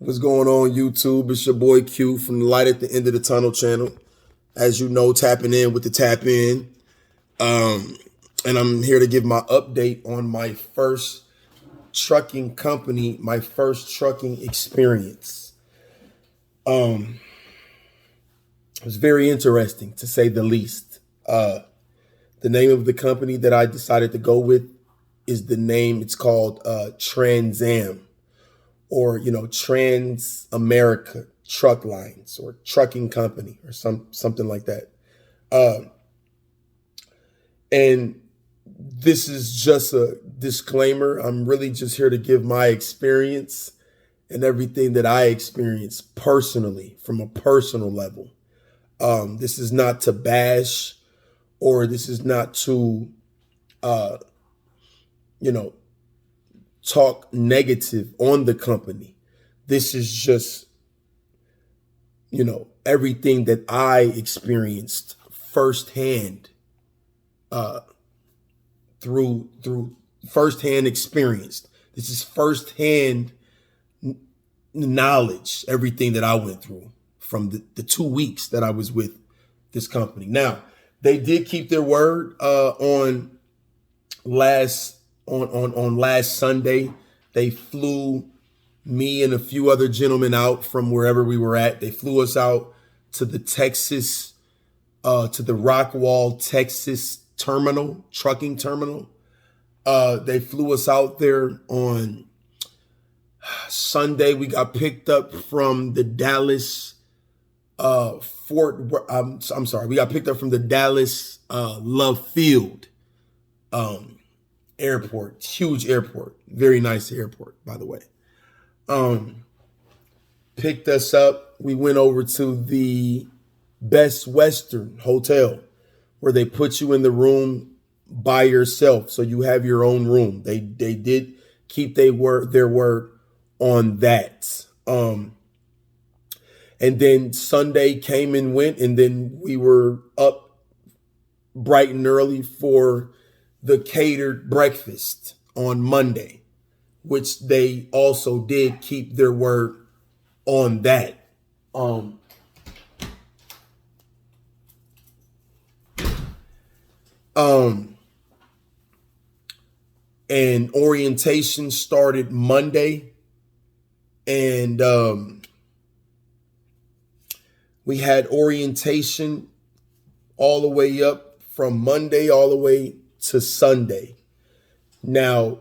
What's going on, YouTube? It's your boy Q from the Light at the End of the Tunnel channel. As you know, tapping in with the tap in. And I'm here to give my update on my first trucking company, my first trucking experience. It was very interesting, to say the least. The name of the company that I decided to go with is it's called Transam, or Trans America Truck Lines, or trucking company, or something like that. And this is just a disclaimer. I'm really just here to give my experience and everything that I experienced personally, from a personal level. This is not to bash, or this is not to talk negative on the company. This is just, everything that I experienced firsthand, through firsthand experience. This is firsthand knowledge, everything that I went through from the 2 weeks that I was with this company. Now, they did keep their word on last Sunday. They flew me and a few other gentlemen out from wherever we were at. They flew us out to the Rockwall, Texas trucking terminal. They flew us out there on Sunday. We got picked up from the Dallas we got picked up from the Dallas Love Field airport. Huge airport. Very nice airport, by the way. Picked us up. We went over to the Best Western Hotel, where they put you in the room by yourself, so you have your own room. They did keep their word on that. And then Sunday came and went, and then we were up bright and early for the catered breakfast on Monday, which they also did keep their word on that. And orientation started Monday, and we had orientation all the way up from Monday all the way to Sunday. Now,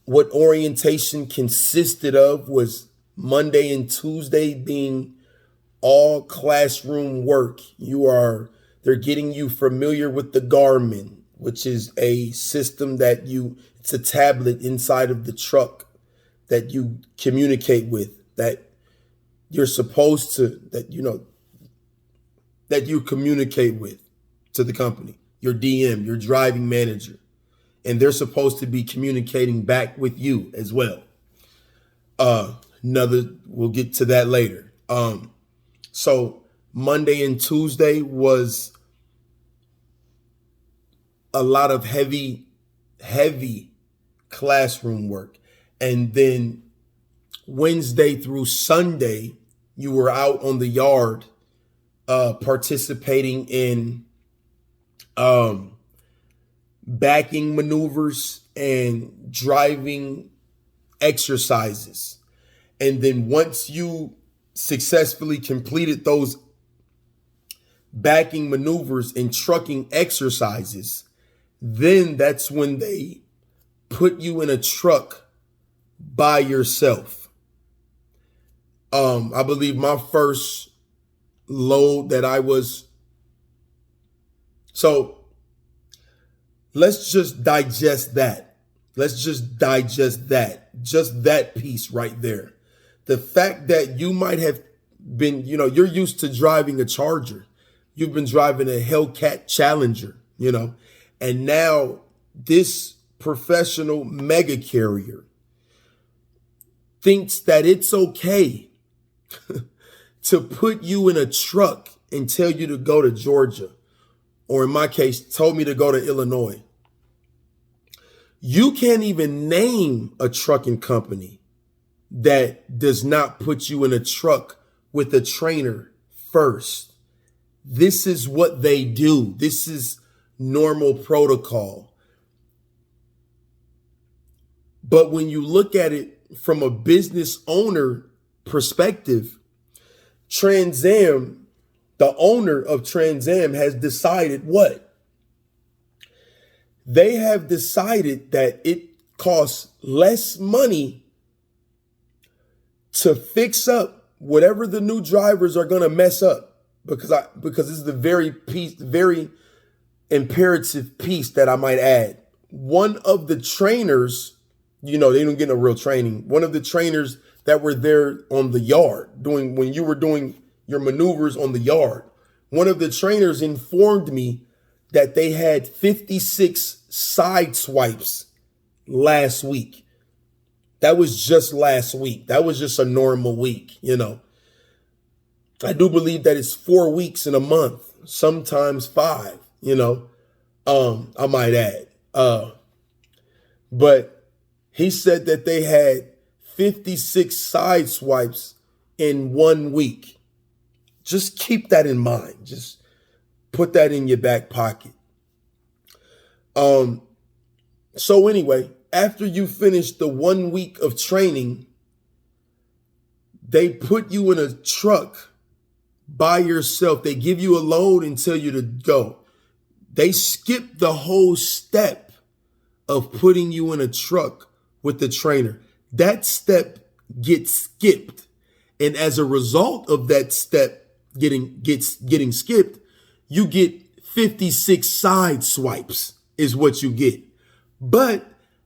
what orientation consisted of was Monday and Tuesday being all classroom work. They're getting you familiar with the Garmin, which is a system it's a tablet inside of the truck that you communicate with, that you're supposed to, that you communicate with to the company, your DM, your driving manager, and they're supposed to be communicating back with you as well. We'll get to that later. So Monday and Tuesday was a lot of heavy classroom work. And then Wednesday through Sunday, you were out on the yard, participating in backing maneuvers and driving exercises. And then once you successfully completed those backing maneuvers and trucking exercises, then that's when they put you in a truck by yourself. I believe my first load that so let's just digest that. Just that piece right there. The fact that you might have been, you're used to driving a Charger. You've been driving a Hellcat Challenger, and now this professional mega carrier thinks that it's okay to put you in a truck and tell you to go to Georgia, or in my case, told me to go to Illinois. You can't even name a trucking company that does not put you in a truck with a trainer first. This is what they do. This is normal protocol. But when you look at it from a business owner perspective, Transam, the owner of Transam, has decided what? They have decided that it costs less money to fix up whatever the new drivers are going to mess up, because this is the very imperative piece that I might add. One of the trainers, they don't get no real training. One of the trainers that were there on the yard when you were doing your maneuvers on the yard, one of the trainers informed me that they had 56 side swipes last week. That was just last week. That was just a normal week, I do believe that it's 4 weeks in a month, sometimes 5, I might add. But he said that they had 56 side swipes in 1 week. Just keep that in mind. Just put that in your back pocket. So anyway, after you finish the 1 week of training, they put you in a truck by yourself. They give you a load and tell you to go. They skip the whole step of putting you in a truck with the trainer. That step gets skipped. And as a result of that step getting skipped, you get 56 side swipes is what you get. But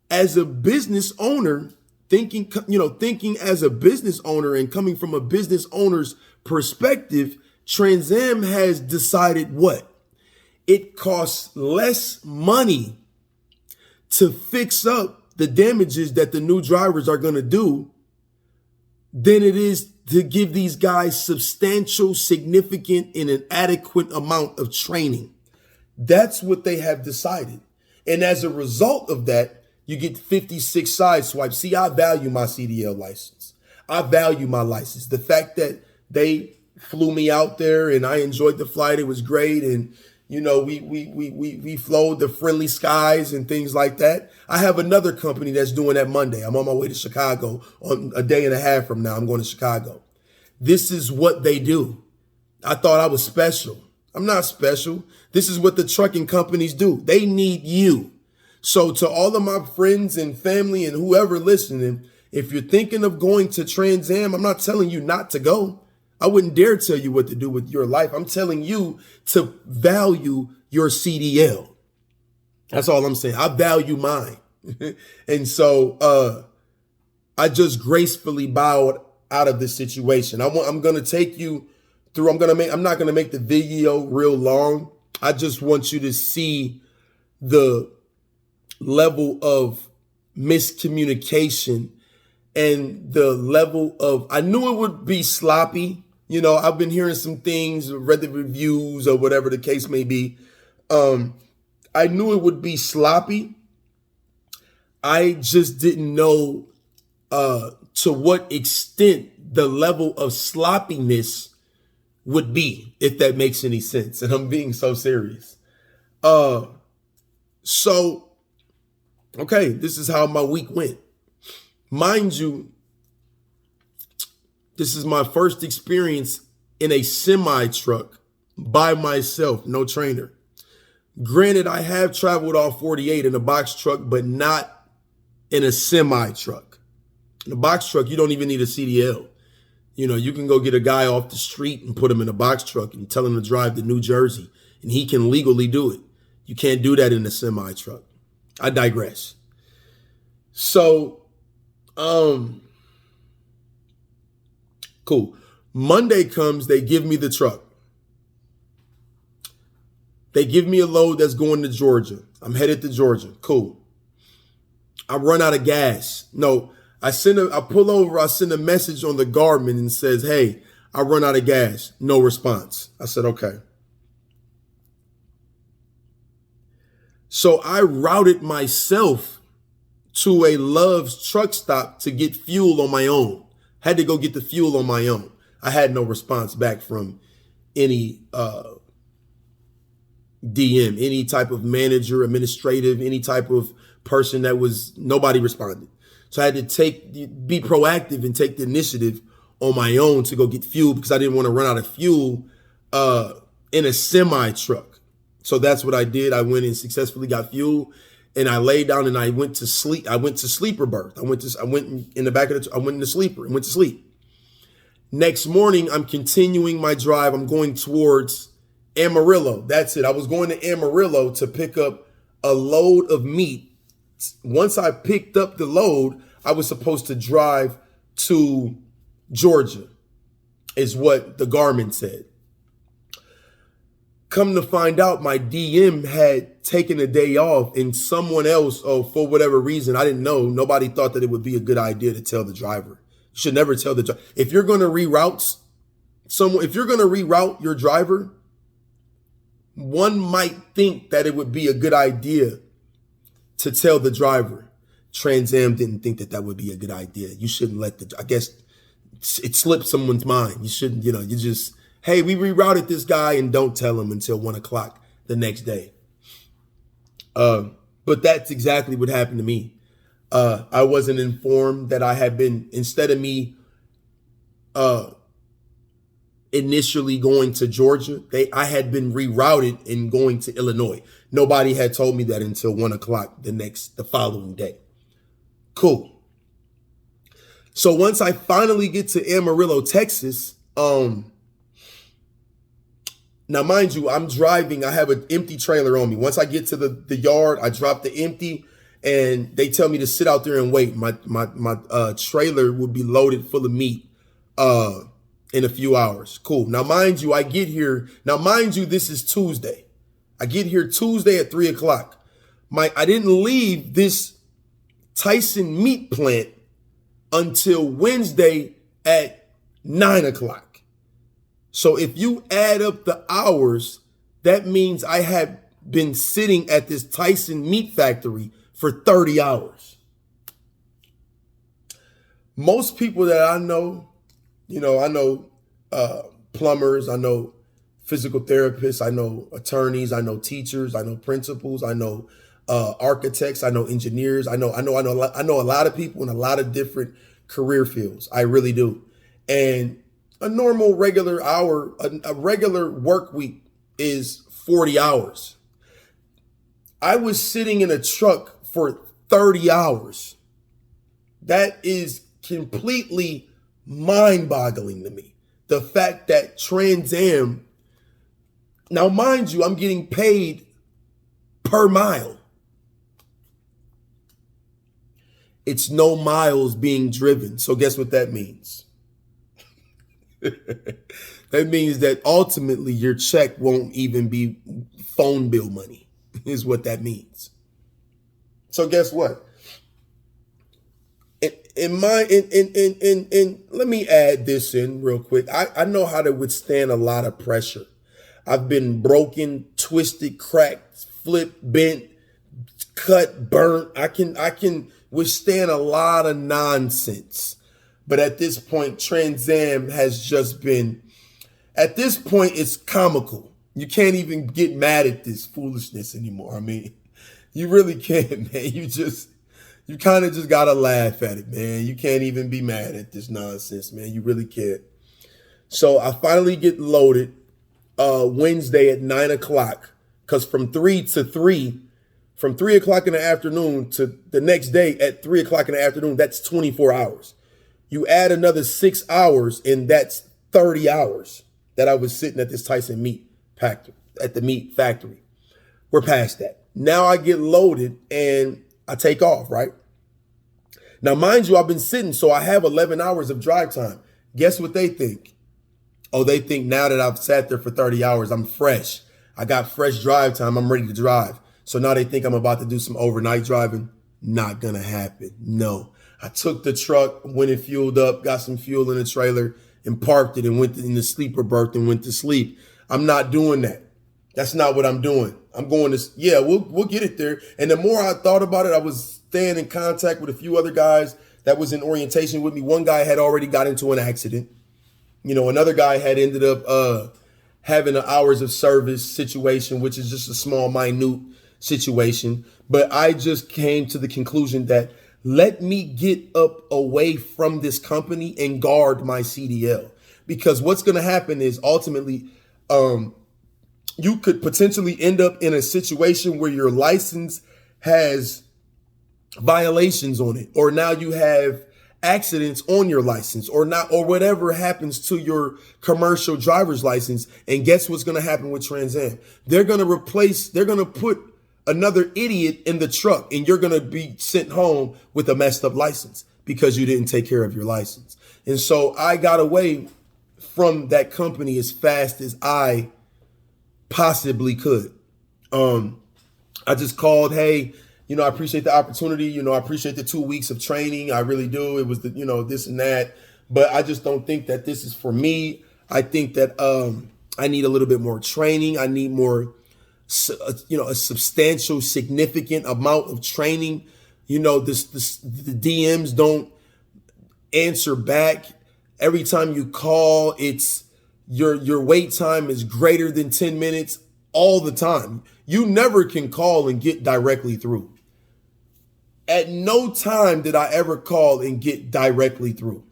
as a business owner, thinking as a business owner and coming from a business owner's perspective, Transam has decided what? It costs less money to fix up the damages that the new drivers are going to do than it is to give these guys substantial, significant, and an adequate amount of training. That's what they have decided. And as a result of that, you get 56 side swipes. See, I value my CDL license. I value my license. The fact that they flew me out there and I enjoyed the flight, it was great. And, we flowed the friendly skies and things like that. I have another company that's doing that Monday. I'm on my way to Chicago. On a day and a half from now, I'm going to Chicago. This is what they do. I thought I was special. I'm not special. This is what the trucking companies do. They need you. So to all of my friends and family and whoever listening, if you're thinking of going to Transam, I'm not telling you not to go. I wouldn't dare tell you what to do with your life. I'm telling you to value your CDL. That's all I'm saying. I value mine. And so I just gracefully bowed out of this situation. I'm going to take you through. I'm not going to make the video real long. I just want you to see the level of miscommunication and the level of, I knew it would be sloppy. I've been hearing some things, read the reviews or whatever the case may be. I knew it would be sloppy. I just didn't know to what extent the level of sloppiness would be, if that makes any sense. And I'm being so serious. Okay, this is how my week went. Mind you, this is my first experience in a semi truck by myself, no trainer. Granted, I have traveled off 48 in a box truck, but not in a semi truck. In a box truck, you don't even need a CDL. You can go get a guy off the street and put him in a box truck and tell him to drive to New Jersey, and he can legally do it. You can't do that in a semi truck. I digress. So, cool. Monday comes, they give me the truck. They give me a load that's going to Georgia. I'm headed to Georgia. Cool. I run out of gas. No, I pull over, I send a message on the Garmin and says, hey, I run out of gas. No response. I said, okay. So I routed myself to a Love's truck stop to get fuel on my own. Had to go get the fuel on my own. I had no response back from any DM, any type of manager, administrative, any type of person nobody responded. So I had to be proactive and take the initiative on my own to go get fuel because I didn't want to run out of fuel in a semi truck. So that's what I did. I went and successfully got fuel, and I laid down and I went to sleep. I went to sleeper berth. I went in the back of I went in the sleeper and went to sleep. Next morning, I'm continuing my drive. I'm going towards Amarillo. That's it. I was going to Amarillo to pick up a load of meat. Once I picked up the load, I was supposed to drive to Georgia, is what the Garmin said. Come to find out, my DM had taken a day off, and someone else, for whatever reason, I didn't know, nobody thought that it would be a good idea to tell the driver. You should never tell the driver. If you're going to reroute your driver, one might think that it would be a good idea to tell the driver. Transam didn't think that would be a good idea. You shouldn't I guess it slipped someone's mind. You shouldn't, you just, hey, we rerouted this guy, and don't tell him until 1 o'clock the next day. But that's exactly what happened to me. I wasn't informed that I had been, instead of me initially going to Georgia, I had been rerouted and going to Illinois. Nobody had told me that until 1 o'clock the following day. Cool. So once I finally get to Amarillo, Texas, now mind you, I'm driving. I have an empty trailer on me. Once I get to the yard, I drop the empty, and they tell me to sit out there and wait. My trailer will be loaded full of meat in a few hours. Cool. Now, mind you, I get here. Now, mind you, this is Tuesday. I get here Tuesday at 3 o'clock. I didn't leave this Tyson meat plant until Wednesday at 9 o'clock. So if you add up the hours, that means I have been sitting at this Tyson meat factory for 30 hours. Most people that I know, I know plumbers, I know physical therapists, I know attorneys, I know teachers, I know principals, I know architects, I know engineers, I know a lot of people in a lot of different career fields. I really do. And a normal regular a regular work week is 40 hours. I was sitting in a truck for 30 hours. That is completely mind-boggling to me. The fact that Transam, now mind you, I'm getting paid per mile. It's no miles being driven. So guess what that means? That means that ultimately your check won't even be phone bill money, is what that means. So guess what? And let me add this in real quick. I know how to withstand a lot of pressure. I've been broken, twisted, cracked, flipped, bent, cut, burnt. I can withstand a lot of nonsense. But at this point, Transam has just been, at this point, it's comical. You can't even get mad at this foolishness anymore. I mean, you really can't, man. You kind of just got to laugh at it, man. You can't even be mad at this nonsense, man. You really can't. So I finally get loaded Wednesday at 9 o'clock, because from 3 o'clock in the afternoon to the next day at 3 o'clock in the afternoon, that's 24 hours. You add another 6 hours, and that's 30 hours that I was sitting at this Tyson meat factory, at the meat factory. We're past that. Now I get loaded and I take off, right? Now, mind you, I've been sitting, so I have 11 hours of drive time. Guess what they think? Oh, they think now that I've sat there for 30 hours, I'm fresh. I got fresh drive time. I'm ready to drive. So now they think I'm about to do some overnight driving. Not going to happen. No. I took the truck, went and fueled up, got some fuel in the trailer, and parked it and went in the sleeper berth and went to sleep. I'm not doing that. That's not what I'm doing. I'm going to, we'll get it there. And the more I thought about it, I was staying in contact with a few other guys that was in orientation with me. One guy had already got into an accident. Another guy had ended up having an hours of service situation, which is just a small, minute situation. But I just came to the conclusion that let me get up away from this company and guard my CDL. Because what's going to happen is ultimately you could potentially end up in a situation where your license has violations on it, or now you have accidents on your license, or not, or whatever happens to your commercial driver's license. And guess what's going to happen with Transam? They're going to put another idiot in the truck, and you're going to be sent home with a messed up license because you didn't take care of your license. And so I got away from that company as fast as I possibly could. I just called, hey, I appreciate the opportunity. I appreciate the 2 weeks of training. I really do. It was this and that, but I just don't think that this is for me. I think that I need a little bit more training. I need more, a substantial, significant amount of training. The DMs don't answer back. Every time you call, it's your wait time is greater than 10 minutes all the time. You never can call and get directly through. At no time did I ever call and get directly through.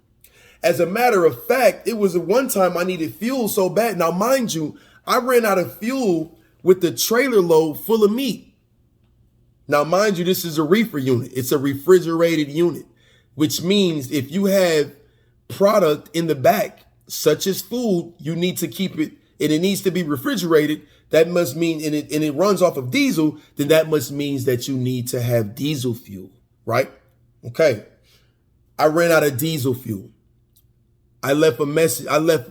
As a matter of fact, it was one time I needed fuel so bad. Now, mind you, I ran out of fuel with the trailer load full of meat. Now, mind you, this is a reefer unit. It's a refrigerated unit, which means if you have product in the back, such as food, you need to keep it, and it needs to be refrigerated. That must mean, and it runs off of diesel, then that must means that you need to have diesel fuel, right? Okay. I ran out of diesel fuel. I left a message. I left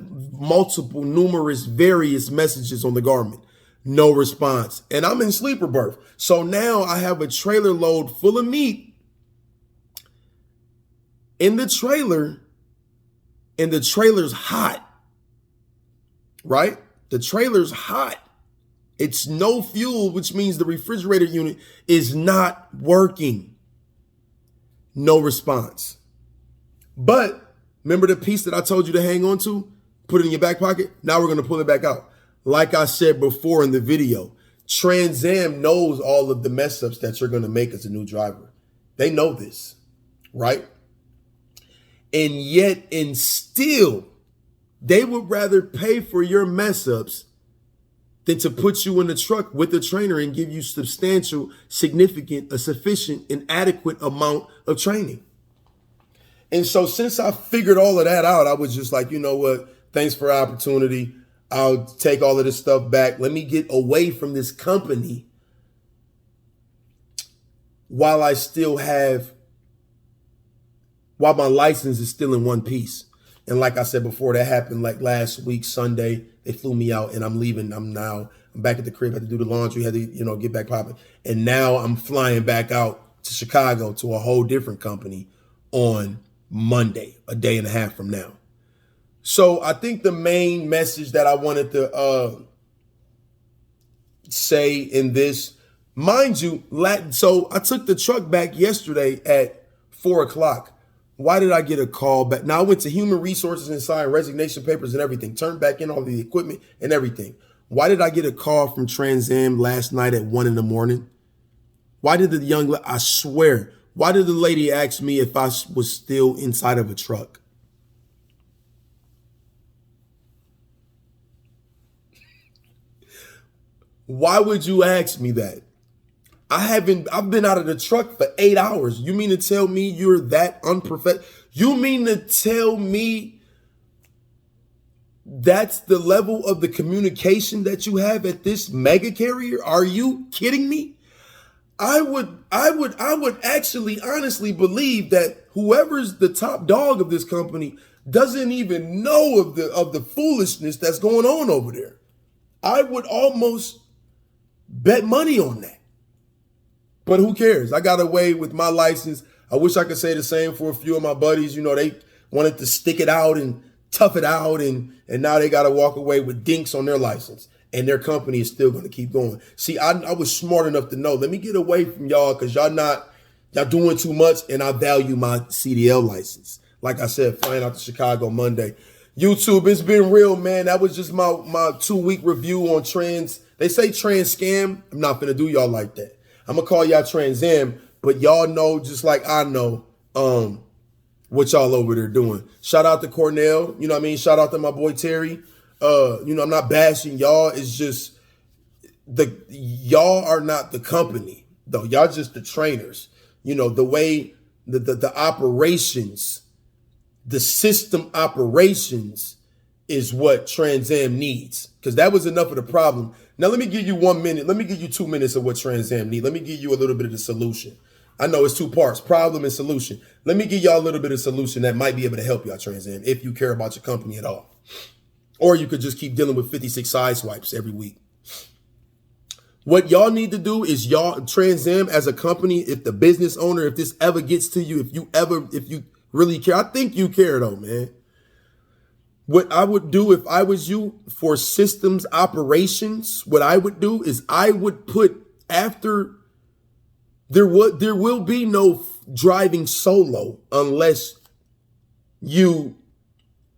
various messages on the Garmin. No response. And I'm in sleeper berth. So now I have a trailer load full of meat in the trailer, and the trailer's hot, right? The trailer's hot. It's no fuel, which means the refrigerator unit is not working. No response. But remember the piece that I told you to hang on to? Put it in your back pocket? Now we're going to pull it back out. Like I said before in the video, Transam knows all of the mess ups that you're going to make as a new driver. They know this, right? And still, they would rather pay for your mess ups than to put you in the truck with a trainer and give you substantial, significant, a sufficient, and adequate amount of training. And so since I figured all of that out, I was just like, you know what? Thanks for the opportunity. I'll take all of this stuff back. Let me get away from this company while my license is still in one piece. And like I said before, that happened like last week, Sunday. They flew me out and I'm leaving. I'm back at the crib, had to do the laundry, had to, get back popping. And now I'm flying back out to Chicago to a whole different company on Monday, a day and a half from now. So I think the main message that I wanted to say in this, mind you, so I took the truck back yesterday at 4:00. Why did I get a call back? Now I went to human resources and signed resignation papers and everything, turned back in all the equipment and everything. Why did I get a call from Transam last night at 1 a.m? Why did I swear, why did the lady ask me if I was still inside of a truck? Why would you ask me that? I've been out of the truck for 8 hours. You mean to tell me you're that unprofessional? You mean to tell me that's the level of the communication that you have at this mega carrier? Are you kidding me? I would actually honestly believe that whoever's the top dog of this company doesn't even know of the foolishness that's going on over there. I would almost bet money on that. But who cares? I got away with my license. I wish I could say the same for a few of my buddies. They wanted to stick it out and tough it out, and now they got to walk away with dinks on their license, and their company is still going to keep going. See, I was smart enough to know, let me get away from y'all because y'all not Y'all doing too much, and I value my CDL license. Like I said, flying out to Chicago Monday. YouTube, it's been real, man. That was just my 2-week review on trans. They say trans scam. I'm not gonna do y'all like that. I'm gonna call y'all Transam, but y'all know, just like I know, what y'all over there doing. Shout out to Cornell. You know what I mean? Shout out to my boy Terry. I'm not bashing y'all. It's just y'all are not the company, though. Y'all just the trainers. The way the operations, the system operations is what Transam needs. Because that was enough of the problem. Now let me give you 1 minute. Let me give you 2 minutes of what Transam need. Let me give you a little bit of the solution. I know it's 2 parts, problem and solution. Let me give y'all a little bit of solution that might be able to help y'all, Transam, if you care about your company at all. Or you could just keep dealing with 56 side swipes every week. What y'all need to do is Transam as a company, if the business owner, if this ever gets to you, if you really care, I think you care though, man. What I would do if I was you for systems operations, what I would do is I would put after there will be no driving solo unless you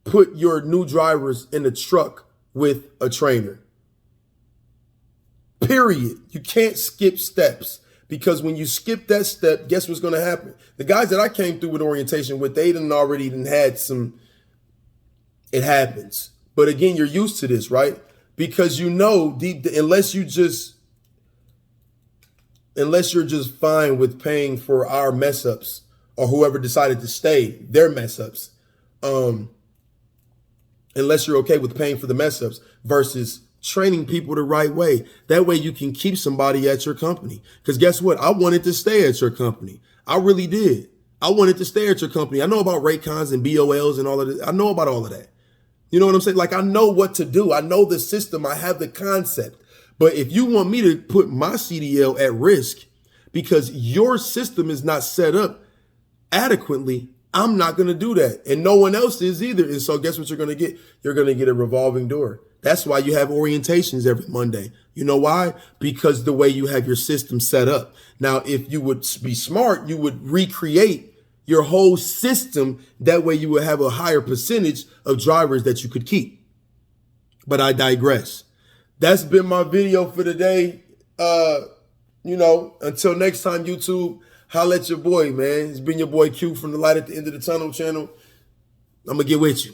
put your new drivers in a truck with a trainer. Period. You can't skip steps, because when you skip that step, guess what's going to happen? The guys that I came through with orientation with, they already had some. It happens. But again, you're used to this, right? Because unless you're just fine with paying for our mess ups, or whoever decided to stay, their mess ups, unless you're okay with paying for the mess ups versus training people the right way. That way you can keep somebody at your company. Because guess what? I wanted to stay at your company. I really did. I wanted to stay at your company. I know about Raycons and BOLs and all of this. I know about all of that. You know what I'm saying? Like, I know what to do. I know the system. I have the concept. But if you want me to put my CDL at risk because your system is not set up adequately, I'm not going to do that. And no one else is either. And so guess what you're going to get? You're going to get a revolving door. That's why you have orientations every Monday. You know why? Because the way you have your system set up. Now, if you would be smart, you would recreate your whole system. That way you would have a higher percentage of drivers that you could keep. But I digress. That's been my video for today. Until next time, YouTube, holla at your boy, man. It's been your boy Q from the Light at the End of the Tunnel channel. I'm going to get with you.